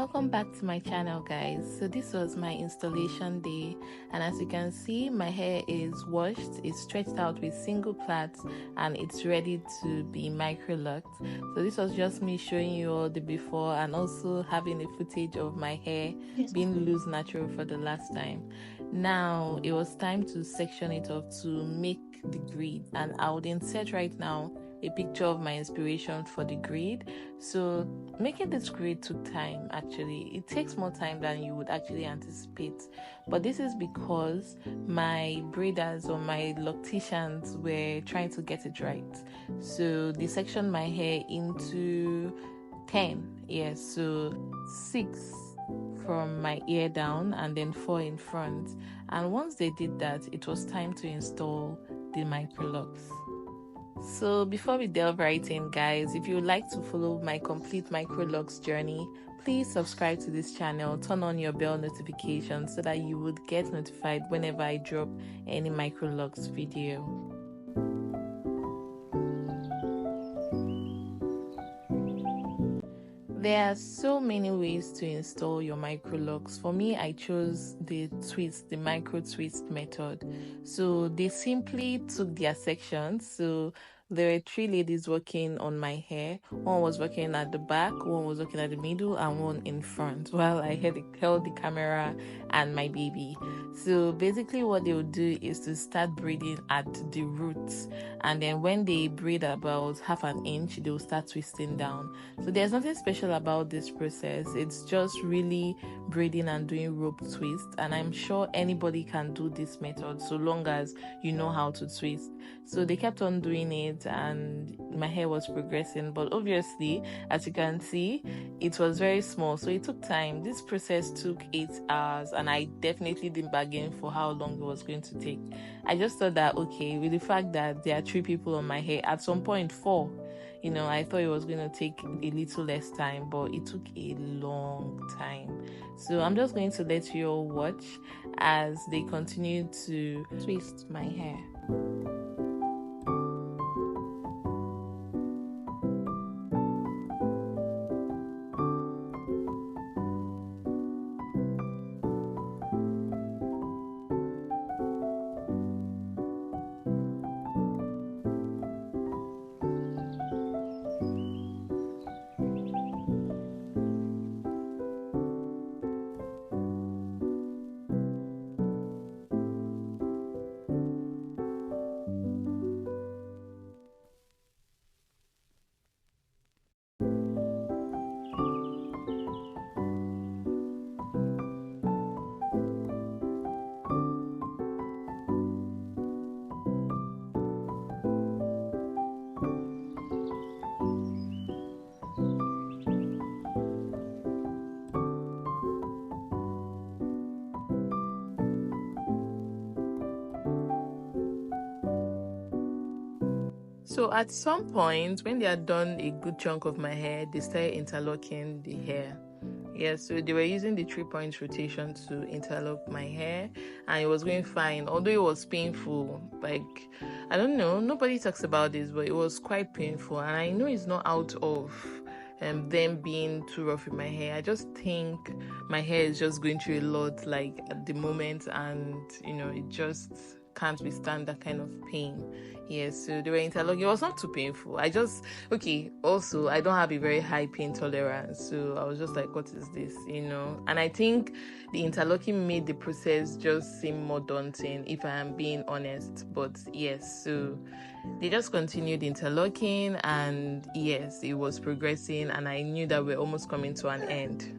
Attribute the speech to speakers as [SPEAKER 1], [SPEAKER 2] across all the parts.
[SPEAKER 1] Welcome back to my channel, guys. So this was my installation day, and as you can see, my hair is washed, it's stretched out with single plaits, and it's ready to be micro-locked. So this was just me showing you all the before and also having a footage of my hair being loose natural for the last time. Now it was time to section it off to make the grid, and I would insert right now a picture of my inspiration for the grid. So making this grid took time. Actually, it takes more time than you would actually anticipate, but this is because my braiders or my locticians were trying to get it right. So they sectioned my hair into 10, yes, so 6 from my ear down and then 4 in front. And once they did that, it was time to install the Microlocs. So before we delve right in, guys, if you would like to follow my complete Microlocs journey, please subscribe to this channel, turn on your bell notifications so that you would get notified whenever I drop any Microlocs video. There are so many ways to install your Microlocs. For me, I chose the micro twist method. So they simply took their sections. So there were 3 ladies working on my hair. One was working at the back, one was working at the middle, and one in front, while I held the camera and my baby. So basically what they would do is to start braiding at the roots, and then when they braid about half an inch, they will start twisting down. So there's nothing special about this process. It's just really braiding and doing rope twist, and I'm sure anybody can do this method so long as you know how to twist. So they kept on doing it and my hair was progressing, but obviously, as you can see, it was very small, so it took time. This process took 8 hours, and I definitely didn't bargain for how long it was going to take. I just thought that, okay, with the fact that there are 3 people on my hair, at some point 4, I thought it was going to take a little less time, but it took a long time. So I'm just going to let you all watch as they continue to twist my hair. So at some point, when they had done a good chunk of my hair, they started interlocking the hair. So they were using the 3-point rotation to interlock my hair, and it was going fine, although it was painful. Like, I don't know, nobody talks about this, but it was quite painful, and I know it's not out of them being too rough with my hair. I just think my hair is just going through a lot, like, at the moment, and it just can't withstand that kind of pain. So they were interlocking. It was not too painful. Also, I don't have a very high pain tolerance, so I was just like, what is this, and I think the interlocking made the process just seem more daunting, if I am being honest. But yes, so they just continued interlocking, and yes, it was progressing, and I knew that we're almost coming to an end.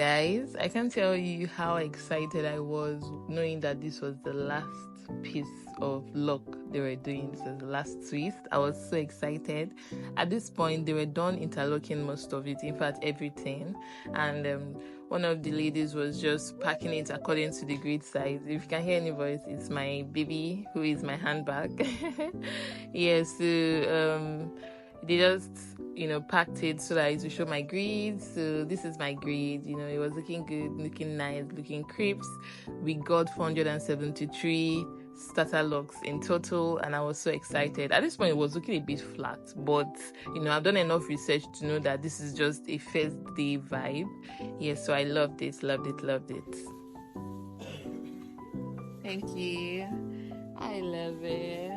[SPEAKER 1] guys, I can't tell you how excited I was knowing that this was the last piece of lock they were doing. This was the last twist. I was so excited. At this point, they were done interlocking most of it, in fact, everything. And one of the ladies was just packing it according to the grid size. If you can hear any voice, it's my baby who is my handbag. Yeah, so they just packed it so that it would show my grid. So this is my grid. It was looking good, looking nice, looking crisp. We got 473 starter locks in total, and I was so excited. At this point, it was looking a bit flat, but I've done enough research to know that this is just a first day vibe. So I loved it. Thank you. I love it.